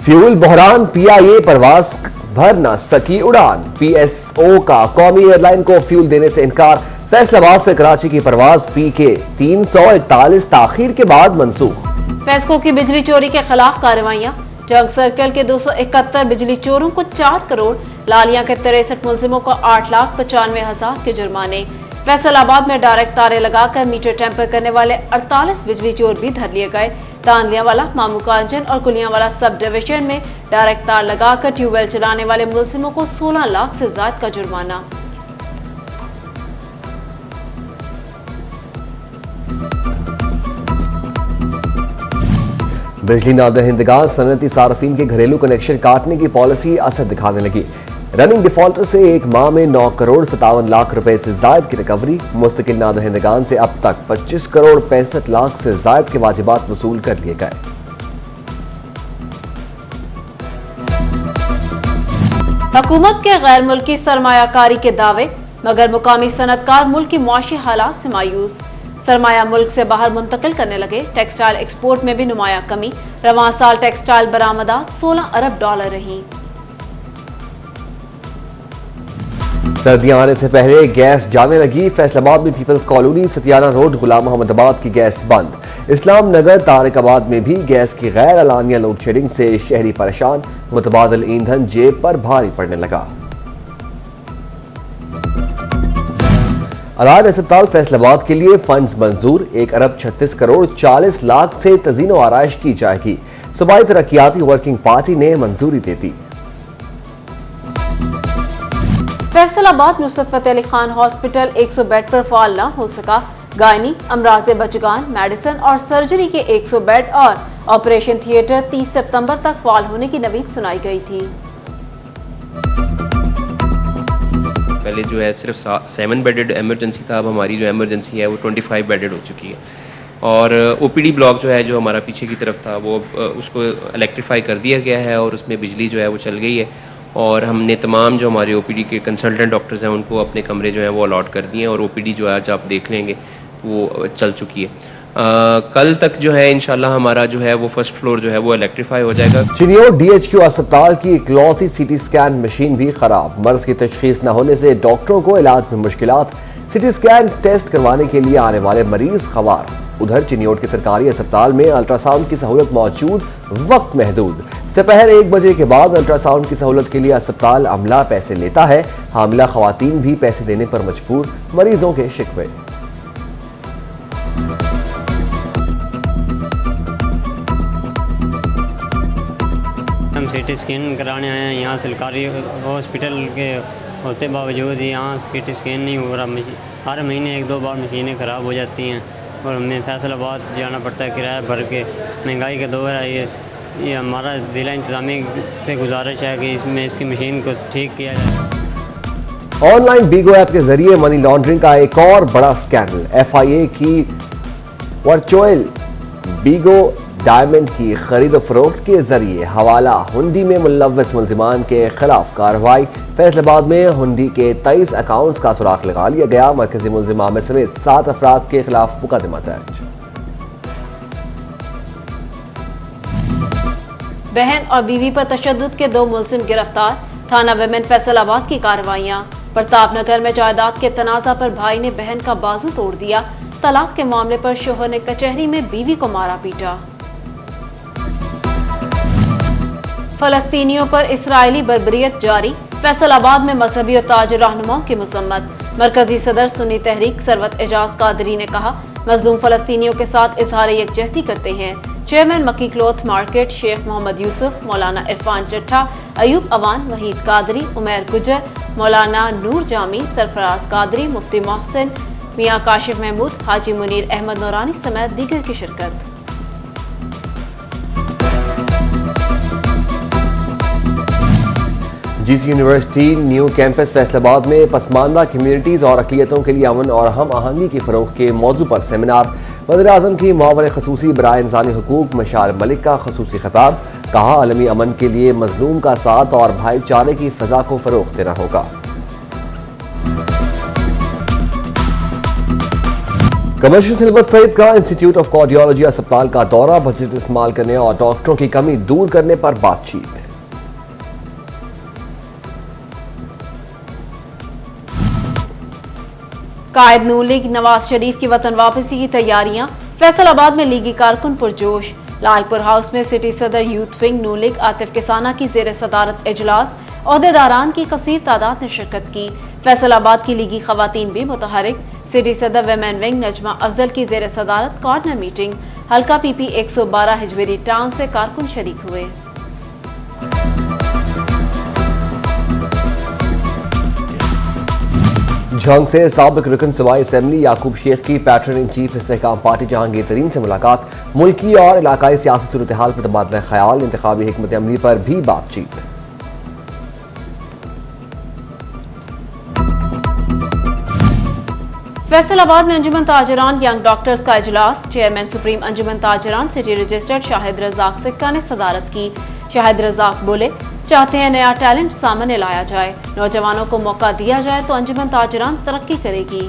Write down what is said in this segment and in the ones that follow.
Fuel बहरान, PIA परवाज भर न सकी उड़ान। पीएसओ का कौमी एयरलाइन को फ्यूल देने से इनकार। फैसलाबाद से कराची की परवाज PK 341 ताखीर के बाद मनसूख। फेस्को की बिजली चोरी के खिलाफ कार्रवाइयां। जंग सर्कल के 271 बिजली चोरों को 4 करोड़, लालिया के 63 मुलजिमों को 8,95,000 के जुर्माने। फैसलाबाद में डायरेक्ट तारे लगाकर मीटर टेम्पर करने वाले 48 बिजली चोर भी धर लिए गए। तांदियावाला, मामूकांजन और कुलियांवाला सब डिवीजन में डायरेक्ट तार लगाकर ट्यूबवेल चलाने वाले मुलजिमों को 16 लाख से ज्यादा का जुर्माना। बिजली नादहिंदगान सनती सार्फिन के घरेलू कनेक्शन काटने की पॉलिसी असर दिखाने लगी। रनिंग डिफॉल्टर से एक माह में 9 करोड़ 57 लाख रुपए से जायद की रिकवरी। मुस्तकिल नादहिंदगान से अब तक 25 करोड़ 65 लाख से जायद के वाजिबात वसूल कर लिए गए। हुकूमत के गैर मुल्की सरमायाकारी के दावे, मगर मुकामी सनतकार मुल्क की मुआशी हालात से मायूस। सरमाया मुल्क से बाहर मुंतकिल करने लगे। टेक्सटाइल एक्सपोर्ट में भी नुमाया कमी। रवां साल टेक्सटाइल बरामदात 16 अरब डॉलर रही। सर्दियां आने से पहले गैस जाने लगी। फैसलाबाद में पीपल्स कॉलोनी, सतियाना रोड, गुलाम मोहम्मदाबाद की गैस बंद। इस्लाम नगर, तारिकाबाद में भी गैस की गैर अलानिया लोड शेडिंग से शहरी परेशान। मुतबादल ईंधन जेब पर भारी पड़ने लगा। अलाद अस्पताल फैसलाबाद के लिए फंड्स मंजूर। 1 अरब 36 करोड़ 40 लाख से तज़ीनो आराइश की जाएगी। सूबाई तरक्याती वर्किंग पार्टी ने मंजूरी दे दी। फैसलाबाद नुसरत फतेह अली खान हॉस्पिटल 100 बेड पर फाल न हो सका। गायनी, अमराज बचगान, मेडिसिन और सर्जरी के 100 बेड और ऑपरेशन थिएटर 30 सितंबर तक फाल होने की नवीद सुनाई गई थी। पहले जो है सिर्फ 7 बेडेड इमरजेंसी था, अब हमारी जो इमरजेंसी है वो 25 बेडेड हो चुकी है। और OPD ब्लॉक जो है, जो हमारा पीछे की तरफ था, वो उसको इलेक्ट्रीफाई कर दिया गया है और उसमें बिजली जो है वो चल गई है। और हमने तमाम जो हमारे OPD के कंसल्टेंट डॉक्टर्स हैं उनको अपने कमरे जो हैं वो अलॉट कर दिए हैं और OPD जो आज आप देख लेंगे वो चल चुकी है। कल तक जो है इंशाल्लाह हमारा जो है वो फर्स्ट फ्लोर जो है वो इलेक्ट्रीफाई हो जाएगा। चिनियोट DHQ अस्पताल की इकलौती CT स्कैन मशीन भी खराब। मर्ज की तशखीस न होने से डॉक्टरों को इलाज में मुश्किलात। CT स्कैन टेस्ट करवाने के लिए आने वाले मरीज खवार। उधर चिनियोट के सरकारी अस्पताल में अल्ट्रासाउंड की सहूलत मौजूद, वक्त महदूद। दोपहर 1 बजे के बाद अल्ट्रासाउंड की सहूलत के लिए अस्पताल अमला पैसे लेता है। हामिला खवातीन भी पैसे देने पर मजबूर। मरीजों के शिकवे। हम CT स्कैन कराने आए हैं यहाँ सरकारी हॉस्पिटल के होते बावजूद यहाँ CT स्कैन नहीं हो रहा। हर महीने 1-2 बार मशीनें ख़राब हो जाती हैं और हमें फैसलाबाद जाना पड़ता है किराया भर के। महंगाई का दौर है ये हमारा ज़िला इंतज़ामिया से गुजारिश है कि इसमें इसकी मशीन को ठीक किया जाए। ऑनलाइन बीगो ऐप के जरिए मनी लॉन्ड्रिंग का एक और बड़ा स्कैंडल। FIA की वर्चुअल बीगो डायमंड की खरीद फरोख्त के जरिए हवाला हुंडी में मुलव्वस मुलजिमान के खिलाफ कार्रवाई। फैसलाबाद में हुंडी के 23 अकाउंट्स का सुराग लगा लिया गया। मरकजी मुलजिम आमिर समेत 7 अफराद के खिलाफ मुकदमा दर्ज। बहन और बीवी पर तशद्दुद के 2 मुलजिम गिरफ्तार। थाना विमेन फैसलाबाद की कार्रवाइयां। प्रताप नगर में जायदाद के तनाजा पर भाई ने बहन का बाजू तोड़ दिया। तलाक के मामले पर शोहर ने कचहरी में बीवी को मारा पीटा। फलस्तीनियों पर इस्राइली बर्बरियत जारी। फैसलाबाद में मजहबी और ताजिर रहनुमाओं की मसम्मत। मरकजी सदर सुन्नी तहरीक सरवत एजाज कादरी ने कहा, मजलूम फलस्तीनियों के साथ इजहार यकजहती करते हैं। चेयरमैन मक्की क्लॉथ मार्केट शेख मोहम्मद यूसुफ, मौलाना इरफान चट्ठा, अयूब अवान, वहीद कादरी, उमैर गुजर, मौलाना नूर जामी, सरफराज कादरी, मुफ्ती मोहसिन, मियां काशिफ महमूद, हाजी मुनीर अहमद नौरानी समेत दीगर की शिरकत। GC university new campus Faisalabad में पसमानदा कम्युनिटीज और अक़लियतों के लिए अमन और हम आहंगी की फरोग के मौजू पर सेमिनार। वज़ीर-ए-आज़म की मुआवन ख़ुसूसी बराए इंसानी हुकूक मशार मलिक का ख़ुसूसी खिताब। कहा, आलमी अमन के लिए मजलूम का साथ और भाईचारे की फ़ज़ा को फ़रोग़ देना होगा। कमर्शियल सिलबस सहित का इंस्टीट्यूट ऑफ कार्डियोलॉजी अस्पताल का दौरा, बजट इस्तेमाल करने और डॉक्टरों की कमी दूर करने पर बातचीत। कायद नून लीग नवाज शरीफ की वतन वापसी की तैयारियां, फैसलाबाद में लीगी कारकुन पुरजोश। लालपुर हाउस में सिटी सदर यूथ विंग नून लीग आतिफ किसाना की जेर सदारत इजलास, ओहदेदारान की कसीर तादाद ने शिरकत की। फैसलाबाद की लीगी खवातीन भी मुतहरिक। सिटी सदर वेमेन विंग नजमा अफजल की जेर सदारत कॉर्नर मीटिंग। हल्का पीपी 112 हिजवेरी टाउन से कारकुन शरीक हुए। झंग से साबिक रुकन सवाई असेंबली याकूब शेख की patron in chief Istehkam Party Jahangir Tareen से मुलाकात, मुल्की और इलाकाई सियासी सूरत हाल पर तबादला ख्याल, इंतखाबी हिकमत अमली पर भी बातचीत। फैसलाबाद में अंजुमन ताजरान यंग डॉक्टर्स का इजलास, चेयरमैन सुप्रीम अंजुमन ताजरान सिटी रजिस्टर्ड शाहिद रजाक सिक्का ने सदारत की। शाहिद रजाक बोले, चाहते हैं नया टैलेंट सामने लाया जाए, नौजवानों को मौका दिया जाए तो अंजुमन ताजरान तरक्की करेगी।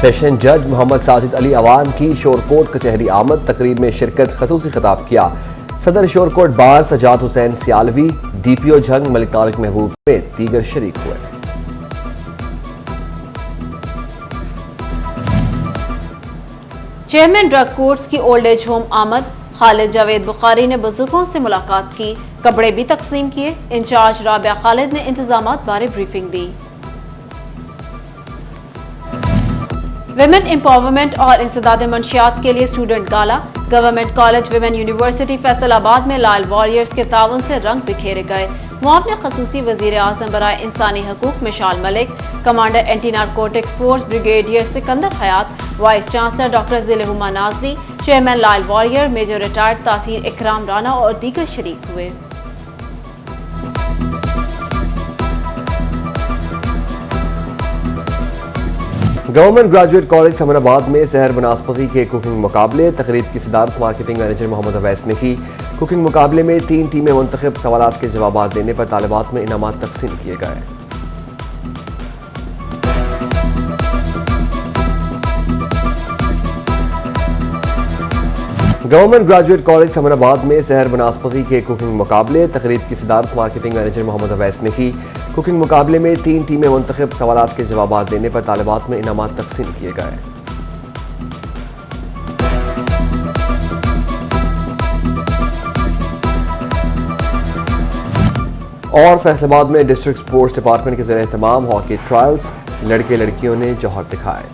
सेशन जज मोहम्मद साजिद अली अवान की शोरकोट कचहरी आमद, तकरीर में शिरकत, खसूसी खिताब किया। सदर शोरकोट बार सजाद हुसैन सियालवी, डीपीओ झंग मलिक तारिक महबूब समेत दीगर शरीक हुए। चेयरमैन ड्रग कोर्ट्स की ओल्ड एज होम आमद, खालिद जावेद बुखारी ने बुजुर्गों से मुलाकात की, कपड़े भी तकसीम किए। इंचार्ज राबिया खालिद ने इंतजामात बारे ब्रीफिंग दी। विमेन एम्पावरमेंट और इंसदाद मंशियात के लिए student gala, government college women university Faisalabad में लाल वॉरियर्स के ताउन से रंग बिखेरे गए। मुआवने खसूसी वजीर आजम बराए इंसानी हकूक Mishal Malik, commander anti narcotics force brigadier Sikandar Hayat, vice chancellor doctor Zilehuma Nazri, chairman Lal Warrior major retired Taseer Ikram Rana और दीगर शरीक हुए। गवर्नमेंट ग्रेजुएट कॉलेज समनाबाद में सहर बनास्पति के कुकिंग मुकाबले, तकरीब की सदारत मार्केटिंग मैनेजर मोहम्मद अवैस ने की। कुकिंग मुकाबले में 3 टीमें मुंतखब, सवालात के जवाब देने पर तालिबात में इनामात तकसीम किए गए। गवर्नमेंट ग्रेजुएट कॉलेज समनाबाद में सहर बनास्पति के कुकिंग मुकाबले, तकरीब की सदारत मार्केटिंग मैनेजर मोहम्मद अवैस ने की। कुकिंग मुकाबले में 3 टीमें मुंतखब, सवालात के जवाब देने पर तालिबात में इनामात तकसीम किए गए। और फैसलाबाद में डिस्ट्रिक्ट स्पोर्ट्स डिपार्टमेंट के ज़रिए तमाम हॉकी ट्रायल्स, लड़के लड़कियों ने जौहर दिखाए।